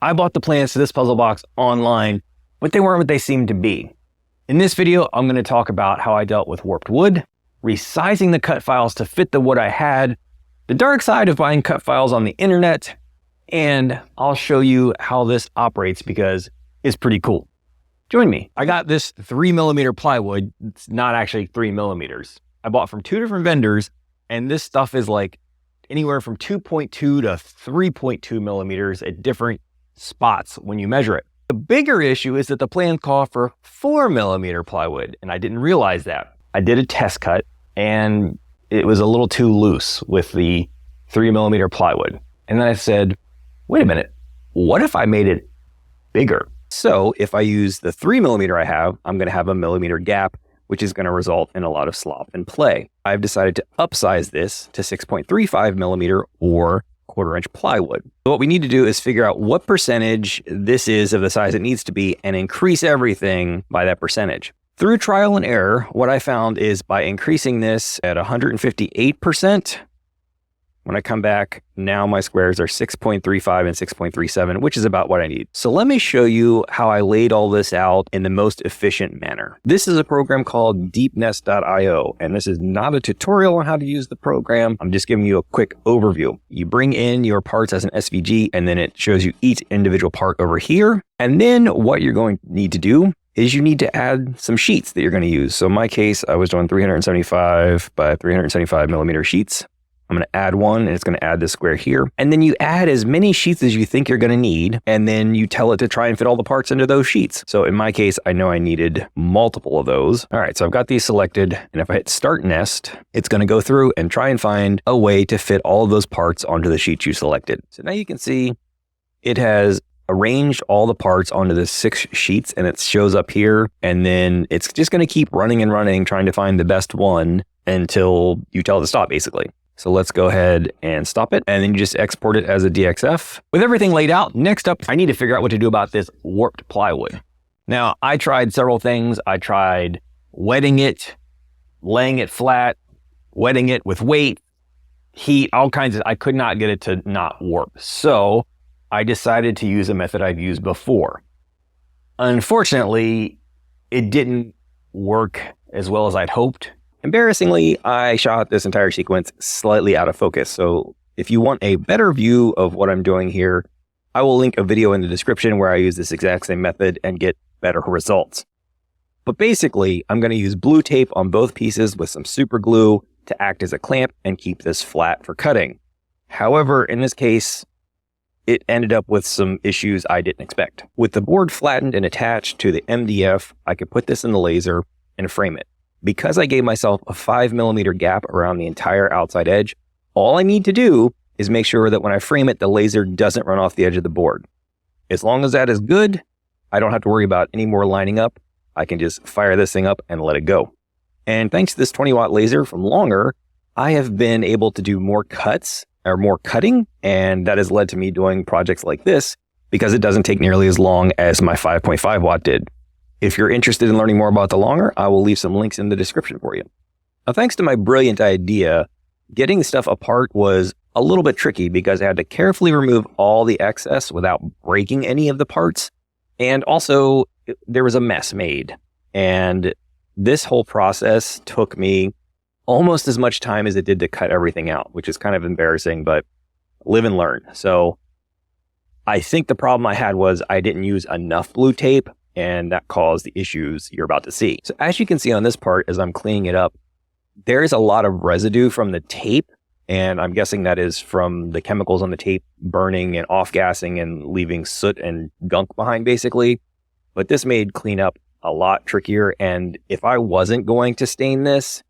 I bought the plans to this puzzle box online, but they weren't what they seemed to be. In this video, I'm going to talk about how I dealt with warped wood, resizing the cut files to fit the wood I had, the dark side of buying cut files on the internet, and I'll show you how this operates because it's pretty cool. Join me. I got this 3mm plywood. It's not actually 3mm. I bought from 2 different vendors, and this stuff is like anywhere from 2.2 to 3.2 millimeters at different spots when you measure it. The bigger issue is that the plans call for 4mm plywood, and I didn't realize that. I did a test cut, and it was a little too loose with the 3mm plywood. And then I said, wait a minute, what if I made it bigger? So if I use the 3mm I have, I'm going to have a millimeter gap, which is going to result in a lot of slop and play. I've decided to upsize this to 6.35mm or 1/4 inch plywood. So what we need to do is figure out what percentage this is of the size it needs to be and increase everything by that percentage. Through trial and error, what I found is by increasing this at 158%, when I come back, now my squares are 6.35 and 6.37, which is about what I need. So let me show you how I laid all this out in the most efficient manner. This is a program called deepnest.io, and this is not a tutorial on how to use the program. I'm just giving you a quick overview. You bring in your parts as an SVG, and then it shows you each individual part over here. And then what you're going to need to do is you need to add some sheets that you're going to use. So in my case, I was doing 375 by 375 millimeter sheets. I'm going to add one, and it's going to add this square here. And then you add as many sheets as you think you're going to need, and then you tell it to try and fit all the parts into those sheets. So in my case, I know I needed multiple of those. All right, so I've got these selected, and if I hit Start Nest, it's going to go through and try and find a way to fit all of those parts onto the sheets you selected. So now you can see it has arranged all the parts onto the 6 sheets, and it shows up here, and then it's just going to keep running and running, trying to find the best one until you tell it to stop, basically. So let's go ahead and stop it, and then you just export it as a DXF. With everything laid out, next up, I need to figure out what to do about this warped plywood. Now, I tried several things. I tried wetting it, laying it flat, wetting it with weight, heat, all kinds of, I could not get it to not warp. So I decided to use a method I've used before. Unfortunately, it didn't work as well as I'd hoped. Embarrassingly, I shot this entire sequence slightly out of focus. So if you want a better view of what I'm doing here, I will link a video in the description where I use this exact same method and get better results. But basically, I'm going to use blue tape on both pieces with some super glue to act as a clamp and keep this flat for cutting. However, in this case, it ended up with some issues I didn't expect. With the board flattened and attached to the MDF, I could put this in the laser and frame it. Because I gave myself a 5mm gap around the entire outside edge, all I need to do is make sure that when I frame it, the laser doesn't run off the edge of the board. As long as that is good, I don't have to worry about any more lining up. I can just fire this thing up and let it go. And thanks to this 20-watt laser from Longer, I have been able to do more cuts or more cutting, and that has led to me doing projects like this because it doesn't take nearly as long as my 5.5 watt did. If you're interested in learning more about the Longer, I will leave some links in the description for you. Now, thanks to my brilliant idea, getting the stuff apart was a little bit tricky because I had to carefully remove all the excess without breaking any of the parts. And also, there was a mess made. And this whole process took me almost as much time as it did to cut everything out, which is kind of embarrassing, but live and learn. So I think the problem I had was I didn't use enough blue tape, and that caused the issues you're about to see. So as you can see on this part, as I'm cleaning it up, there's a lot of residue from the tape, and I'm guessing that is from the chemicals on the tape burning and off-gassing and leaving soot and gunk behind, basically. But this made cleanup a lot trickier, and if I wasn't going to stain this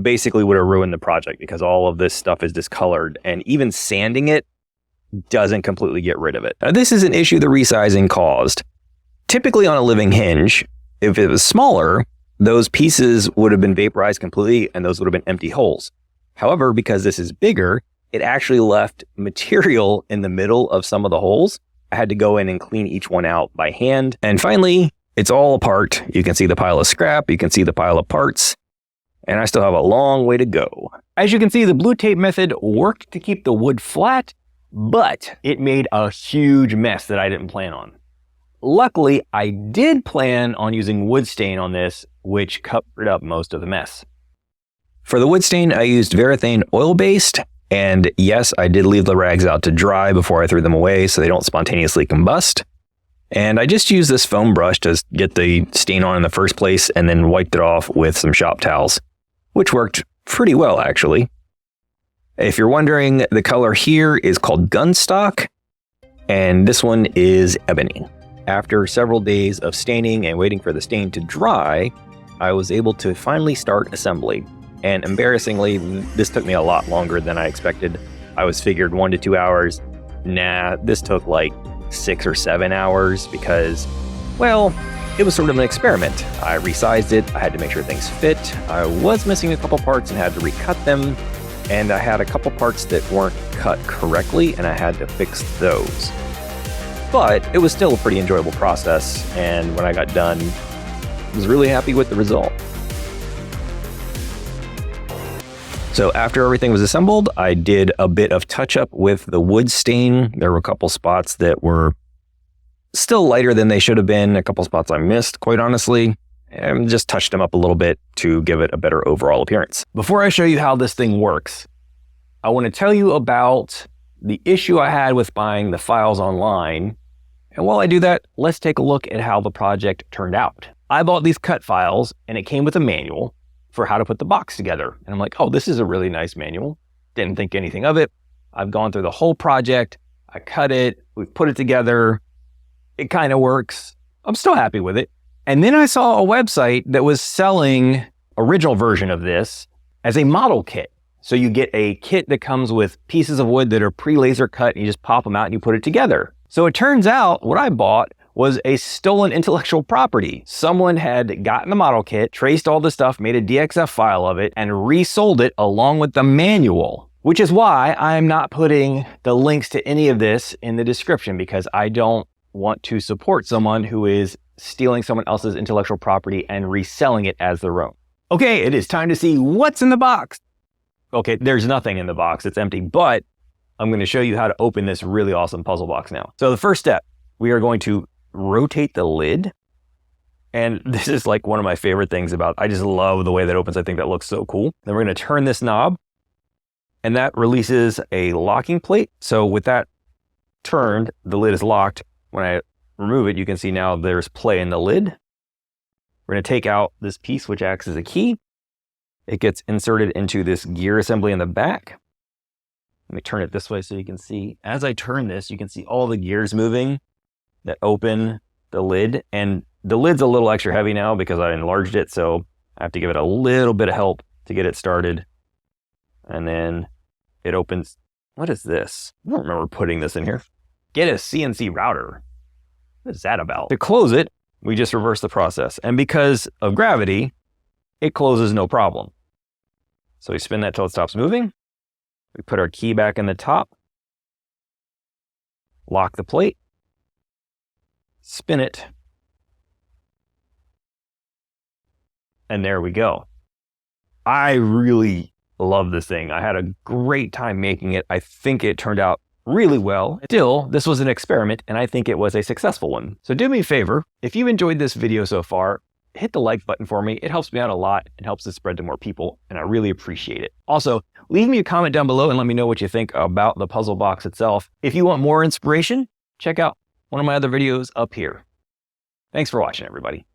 basically would have ruined the project because all of this stuff is discolored, and even sanding it doesn't completely get rid of it. Now, this is an issue the resizing caused. Typically on a living hinge, if it was smaller, those pieces would have been vaporized completely and those would have been empty holes. However, because this is bigger, it actually left material in the middle of some of the holes. I had to go in and clean each one out by hand. And finally, it's all apart. You can see the pile of scrap, you can see the pile of parts, and I still have a long way to go. As you can see, the blue tape method worked to keep the wood flat, but it made a huge mess that I didn't plan on. Luckily, I did plan on using wood stain on this, which covered up most of the mess. For the wood stain, I used Varathane oil-based, and yes, I did leave the rags out to dry before I threw them away so they don't spontaneously combust. And I just used this foam brush to get the stain on in the first place and then wiped it off with some shop towels, which worked pretty well actually. If you're wondering, the color here is called Gunstock, and this one is Ebony. After several days of staining and waiting for the stain to dry, I was able to finally start assembly. And embarrassingly, this took me a lot longer than I expected. I was figured 1 to 2 hours. Nah, this took like 6 or 7 hours because, well, it was sort of an experiment. I resized it, I had to make sure things fit. I was missing a couple parts and had to recut them. And I had a couple parts that weren't cut correctly and I had to fix those. But it was still a pretty enjoyable process, and when I got done, I was really happy with the result. So after everything was assembled, I did a bit of touch-up with the wood stain. There were a couple spots that were still lighter than they should have been, a couple spots I missed, quite honestly, and just touched them up a little bit to give it a better overall appearance. Before I show you how this thing works, I want to tell you about the issue I had with buying the files online. And while I do that, let's take a look at how the project turned out. I bought these cut files and it came with a manual for how to put the box together. And I'm like, oh, this is a really nice manual. Didn't think anything of it. I've gone through the whole project. I cut it. We've put it together. It kind of works. I'm still happy with it. And then I saw a website that was selling original version of this as a model kit. So you get a kit that comes with pieces of wood that are pre-laser cut and you just pop them out and you put it together. So it turns out what I bought was a stolen intellectual property. Someone had gotten the model kit, traced all the stuff, made a DXF file of it, and resold it along with the manual, which is why I'm not putting the links to any of this in the description, because I don't want to support someone who is stealing someone else's intellectual property and reselling it as their own. Okay, it is time to see what's in the box. Okay, there's nothing in the box, it's empty, but I'm going to show you how to open this really awesome puzzle box now. So the first step, we are going to rotate the lid. And this is like one of my favorite things about, I just love the way that opens. I think that looks so cool. Then we're going to turn this knob and that releases a locking plate. So with that turned, the lid is locked. When I remove it, you can see now there's play in the lid. We're going to take out this piece, which acts as a key. It gets inserted into this gear assembly in the back. Let me turn it this way so you can see. As I turn this, you can see all the gears moving that open the lid. And the lid's a little extra heavy now because I enlarged it, so I have to give it a little bit of help to get it started. And then it opens. What is this? I don't remember putting this in here. Get a CNC router. What is that about? To close it, we just reverse the process. And because of gravity, it closes no problem. So we spin that till it stops moving. We put our key back in the top. Lock the plate. Spin it. And there we go. I really love this thing. I had a great time making it. I think it turned out really well. Still, this was an experiment and I think it was a successful one. So do me a favor, if you enjoyed this video so far, hit the like button for me. It helps me out a lot. It helps it spread to more people and I really appreciate it. Also, leave me a comment down below and let me know what you think about the puzzle box itself. If you want more inspiration, check out one of my other videos up here. Thanks for watching, everybody.